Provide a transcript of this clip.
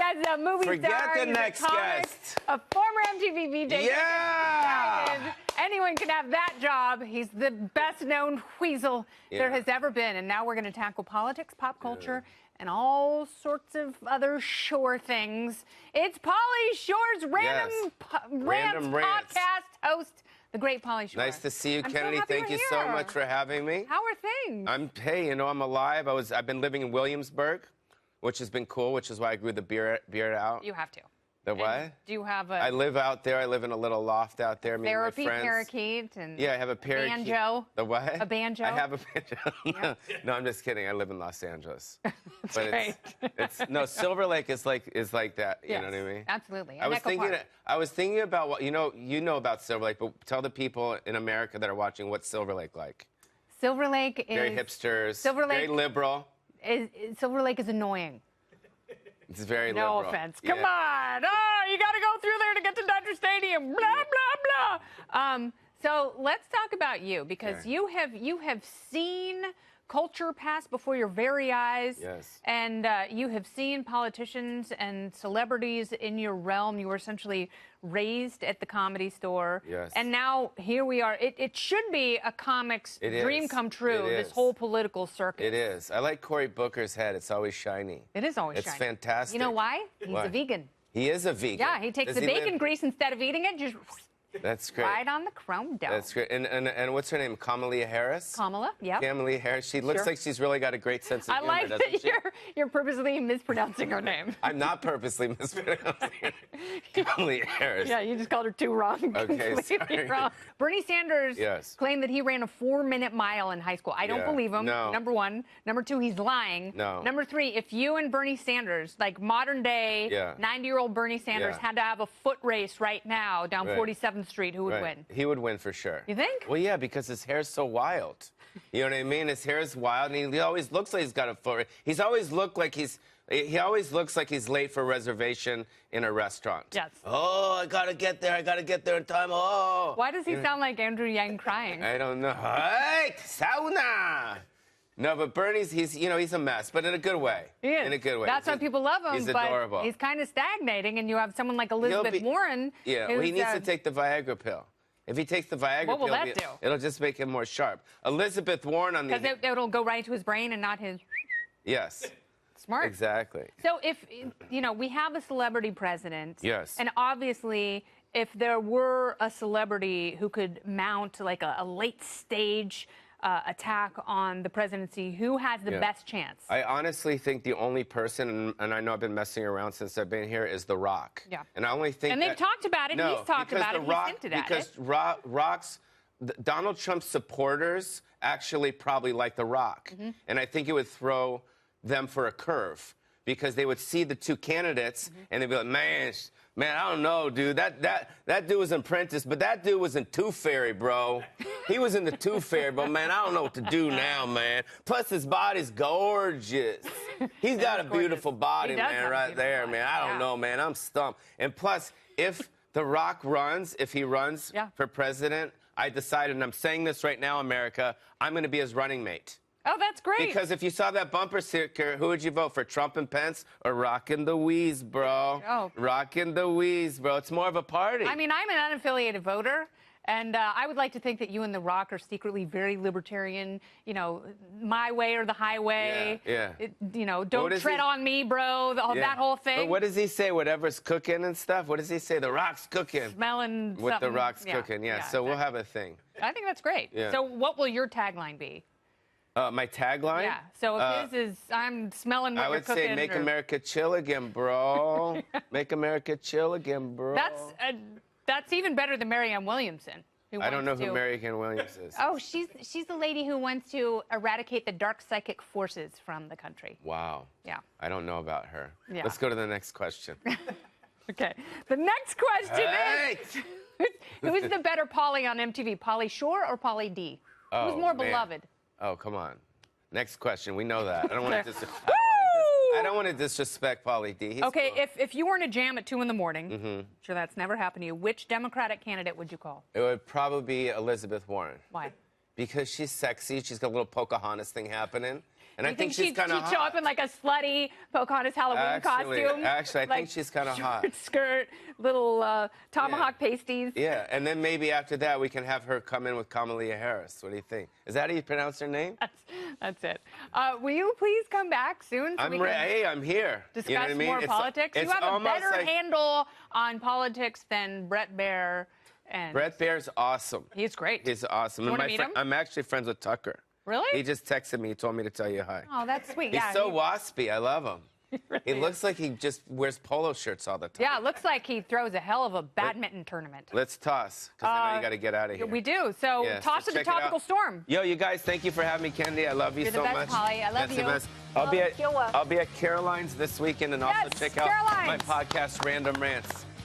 as a movie Forget star. the He's next a comic, guest. a former MTV VJ. Yeah! Anyone can have that job. He's the best-known weasel there has ever been. And now we're going to tackle politics, pop culture, and all sorts of other Shore things. It's Pauly Shore's Rants podcast host, the great Pauly Shore. Nice to see you, I'm Kennedy. so happy Thank you so much for having me. How are things? Hey, I'm alive. I've been living in Williamsburg, which has been cool, which is why I grew the beard out. You have to. The what? And do you have a... I live out there. I live in a little loft out there. Therapy, me and my friends. parakeet, and yeah, I have a parakeet. banjo. The what? A banjo. I have a banjo. No, I'm just kidding. I live in Los Angeles. That's but great. No, Silver Lake is like that. You Yes, know what I mean? Absolutely. I was thinking about what you know about Silver Lake, but tell the people in America that are watching what's Silver Lake like. Silver Lake is very hipsters. Silver Lake very liberal. Silver Lake is annoying. It's very no liberal. offense. Come on. Oh, you got to go through there to get to Dodger Stadium. Blah blah blah. So let's talk about you because you have seen culture pass before your very eyes. Yes. And you have seen politicians and celebrities in your realm. You were essentially raised at the Comedy Store. Yes. And now here we are. It should be a comic's dream come true, this whole political circus. It is. I like Cory Booker's head. It's always shiny. It is always shiny. shiny. It's fantastic. You know why? He's a vegan. He is a vegan. Yeah, he takes the bacon grease instead of eating it, just that's great. right on the chrome dome. That's great. And what's her name? Kamala Harris? Kamala, yeah. Kamala Harris. She looks like she's really got a great sense of humor, I like that you're purposely mispronouncing her name. I'm not purposely mispronouncing her. Kamala Harris. Yeah, you just called her too wrong. Okay, sorry. Wrong. Bernie Sanders Yes. claimed that he ran a 4-minute mile in high school. I don't believe him. No. Number one. Number two, he's lying. No. Number three, if you and Bernie Sanders, like modern day 90-year-old Bernie Sanders, had to have a foot race right now down 47th Street, who would win? He would win for sure. You think? Well, yeah, because his hair's so wild. You know what I mean? His hair is wild, and he always looks like he's got a foot. He always looks like he's late for a reservation in a restaurant. Yes. Oh, I gotta get there in time. Oh. Why does he sound like Andrew Yang crying? I don't know. Hey, sauna. No, but Bernie's he's a mess, but in a good way. He is. In a good way. That's why people love him. He's but adorable. He's kind of stagnating, and you have someone like Elizabeth Warren. Yeah, well, he needs to take the Viagra pill. If he takes the Viagra what will pill, that do? It'll just make him more sharp. Elizabeth Warren on the... Because it'll go right to his brain and not his... Yes. Smart. Exactly. So if, we have a celebrity president. Yes. And obviously, if there were a celebrity who could mount like a late stage attack on the presidency, who has the best chance? I honestly think the only person, and I know I've been messing around since I've been here, is The Rock. Yeah. And I only think and they've talked about it. No, he's talked about it. He's hinted at it. Because Donald Trump's supporters actually probably like The Rock. Mm-hmm. And I think it would throw them for a curve because they would see the two candidates and they'd be like, man, I don't know, dude. That dude was in Apprentice, but that dude was in Tooth Fairy, bro. He was in the Tooth Fairy, but, man, I don't know what to do now, man. Plus, his body's gorgeous. He's got a beautiful body, man, right there, man. I don't know, man. I'm stumped. And plus, if The Rock runs, if he runs for president, I decided, and I'm saying this right now, America, I'm going to be his running mate. Oh, that's great. Because if you saw that bumper sticker, who would you vote for, Trump and Pence or Rockin' the Wheeze, bro? Oh. Rockin' the Wheeze, bro. It's more of a party. I mean, I'm an unaffiliated voter, and I would like to think that you and The Rock are secretly very libertarian, my way or the highway. Yeah. Don't tread on me, bro, that whole thing. But what does he say? Whatever's cooking and stuff? What does he say? The Rock's cooking. Smelling With something. The Rock's cooking, so exactly. We'll have a thing. I think that's great. Yeah. So what will your tagline be? My tagline? Yeah. So if his is, I'm smelling what you're cooking. I would say, make America chill again, bro. Make America chill again, bro. That's even better than Marianne Williamson. I don't know who Marianne Williams is. Oh, she's the lady who wants to eradicate the dark psychic forces from the country. Wow. Yeah. I don't know about her. Yeah. Let's go to the next question. Okay. The next question is, who's the better Pauly on MTV, Pauly Shore or Pauly D? Who's more beloved? Oh, come on. Next question. We know that. I don't want to disrespect Pauly D. He's okay, cool. if you were in a jam at 2 in the morning, sure that's never happened to you, which Democratic candidate would you call? It would probably be Elizabeth Warren. Why? Because she's sexy. She's got a little Pocahontas thing happening. And I think she'd she's kind of hot. show up in like a slutty Pocahontas Halloween costume. Actually, I like, think she's kind of hot. Short skirt, little tomahawk pasties. Yeah, and then maybe after that we can have her come in with Kamala Harris. What do you think? Is that how you pronounce her name? That's it. Will you please come back soon? So Hey, I'm here. Discuss you know what I mean? more politics. It's you have a better like... handle on politics than Brett Baer. And Brett Baer's awesome. He's great. He's awesome. You want to meet him? I'm actually friends with Tucker. Really? He just texted me. He told me to tell you hi. Oh, that's sweet. He's so waspy. I love him. He looks like he just wears polo shirts all the time. Yeah, it looks like he throws a hell of a badminton tournament. Let's toss, because I know you got to get out of here. We do. So toss to the tropical storm. Yo, you guys, thank you for having me, Kendi. I love you so much. You're the best, Pauly. I love you. The best. I'll be at Caroline's this weekend, and also check out my podcast, Random Rants.